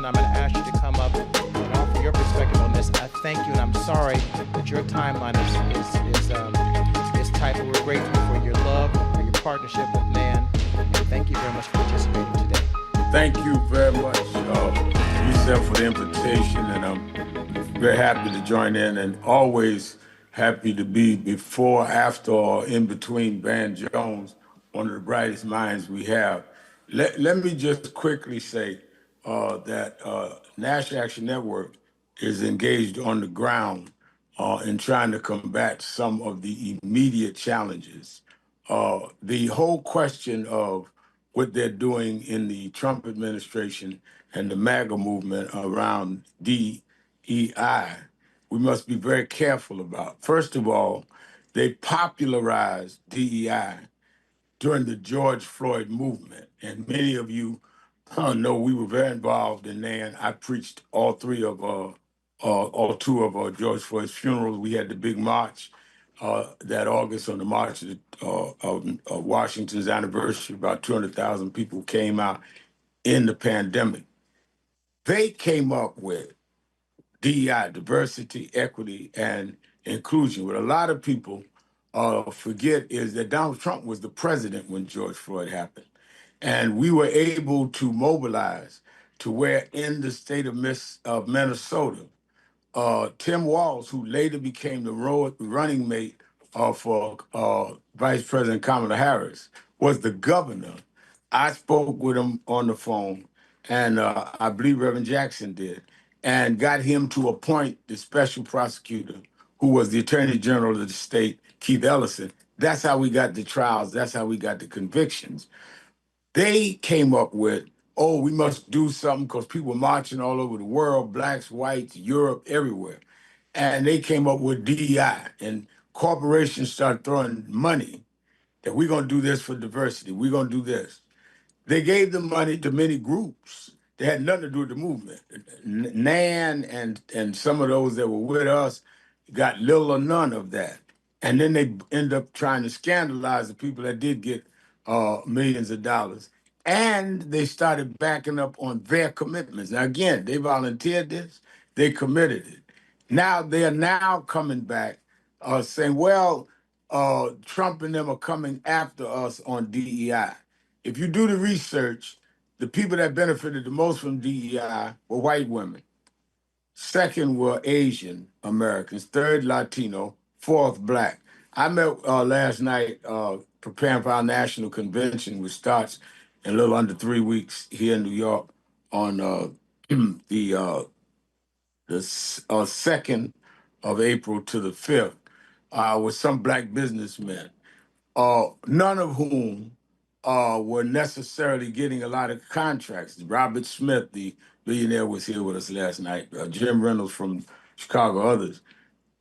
and I'm going to ask you to come up and offer your perspective on this. I thank you, and I'm sorry that your timeline is tight, but we're grateful for your love, for your partnership with NAN, and thank you very much for participating today. Thank you very much, Yusef, for the invitation, and I'm very happy to join in, and always happy to be before, after, or in between Van Jones, one of the brightest minds we have. Let me just quickly say that National Action Network is engaged on the ground in trying to combat some of the immediate challenges. The whole question of what they're doing in the Trump administration and the MAGA movement around DEI, we must be very careful about. First of all, they popularized DEI during the George Floyd movement. And many of you know we were very involved in that. I preached all two of George Floyd's funerals. We had the big march that August on the March of Washington's anniversary. About 200,000 people came out in the pandemic. They came up with DEI, diversity, equity, and inclusion. What a lot of people forget is that Donald Trump was the president when George Floyd happened. And we were able to mobilize to where in the state of Minnesota, Tim Walz, who later became the running mate for Vice President Kamala Harris, was the governor. I spoke with him on the phone, and I believe Reverend Jackson did, and got him to appoint the special prosecutor, who was the Attorney General of the state, Keith Ellison. That's how we got the trials. That's how we got the convictions. They came up with, oh, we must do something because people were marching all over the world, blacks, whites, Europe, everywhere. And they came up with DEI, and corporations started throwing money that we're going to do this for diversity. We're going to do this. They gave the money to many groups that had nothing to do with the movement. NAN and some of those that were with us got little or none of that. And then they end up trying to scandalize the people that did get millions of dollars. And they started backing up on their commitments. Now, again, they volunteered this, they committed it. Now they are now coming back saying, well, Trump and them are coming after us on DEI. If you do the research, the people that benefited the most from DEI were white women. Second were Asian Americans. Third, Latino. Fourth, Black. I met last night preparing for our national convention, which starts in a little under 3 weeks here in New York on the 2nd of April to the 5th with some Black businessmen, none of whom were necessarily getting a lot of contracts. Robert Smith, the billionaire, was here with us last night. Jim Reynolds from Chicago, others.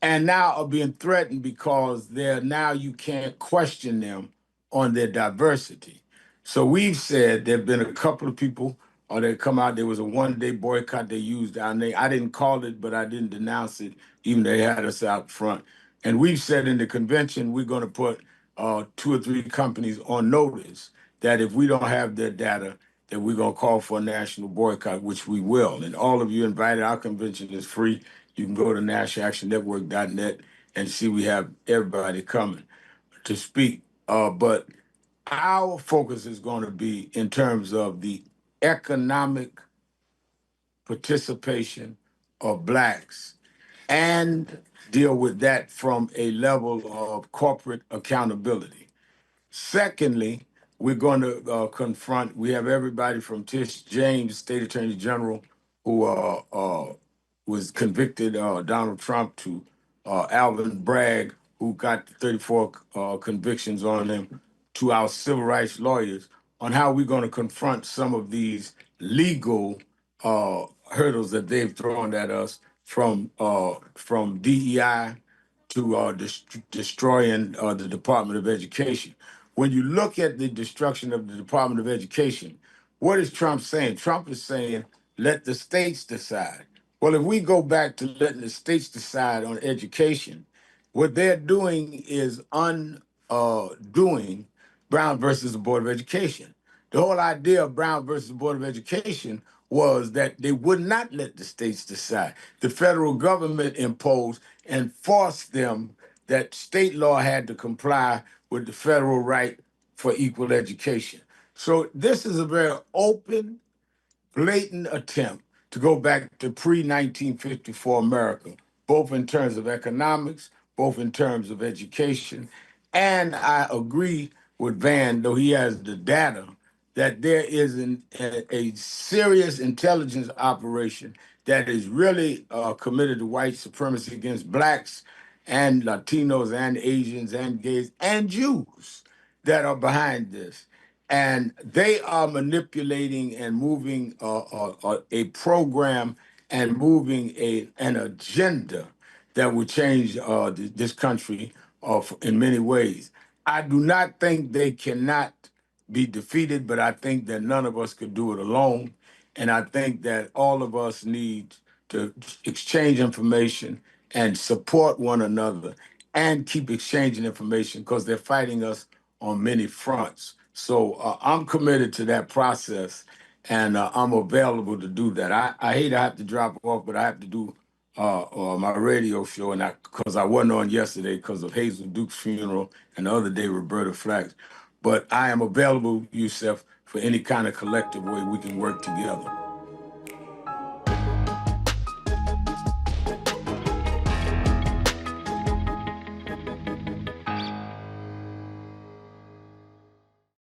And now are being threatened because now you can't question them on their diversity. So we've said there have been a couple of people that come out. There was a one-day boycott they used our name. I didn't call it, but I didn't denounce it, even they had us out front. And we've said in the convention, we're going to put 2 or 3 companies on notice that if we don't have their data, that we're going to call for a national boycott, which we will. And all of you invited. Our convention is free. You can go to nationalactionnetwork.net and see we have everybody coming to speak. But our focus is going to be in terms of the economic participation of Blacks and deal with that from a level of corporate accountability. Secondly, we're going to confront, we have everybody from Tish James, State Attorney General, who was convicted, Donald Trump, to Alvin Bragg, who got 34 convictions on him, to our civil rights lawyers on how we're going to confront some of these legal hurdles that they've thrown at us from DEI to destroying the Department of Education. When you look at the destruction of the Department of Education, what is Trump saying? Trump is saying, let the states decide. Well, if we go back to letting the states decide on education, what they're doing is undoing Brown versus the Board of Education. The whole idea of Brown versus the Board of Education was that they would not let the states decide. The federal government imposed and forced them that state law had to comply with the federal right for equal education. So this is a very open, blatant attempt to go back to pre 1954 America, both in terms of economics, both in terms of education. And I agree with Van, though he has the data, that there is a serious intelligence operation that is really committed to white supremacy against blacks and Latinos and Asians and gays and Jews that are behind this, and they are manipulating and moving a program and moving an agenda that will change this country in many ways. I do not think they cannot be defeated, but I think that none of us could do it alone. And I think that all of us need to exchange information and support one another and keep exchanging information because they're fighting us on many fronts. So I'm committed to that process, and I'm available to do that. I hate I have to drop off, but I have to do my radio show, and because I wasn't on yesterday because of Hazel Duke's funeral, and the other day Roberta Flack's. But I am available, Yusef, for any kind of collective way we can work together.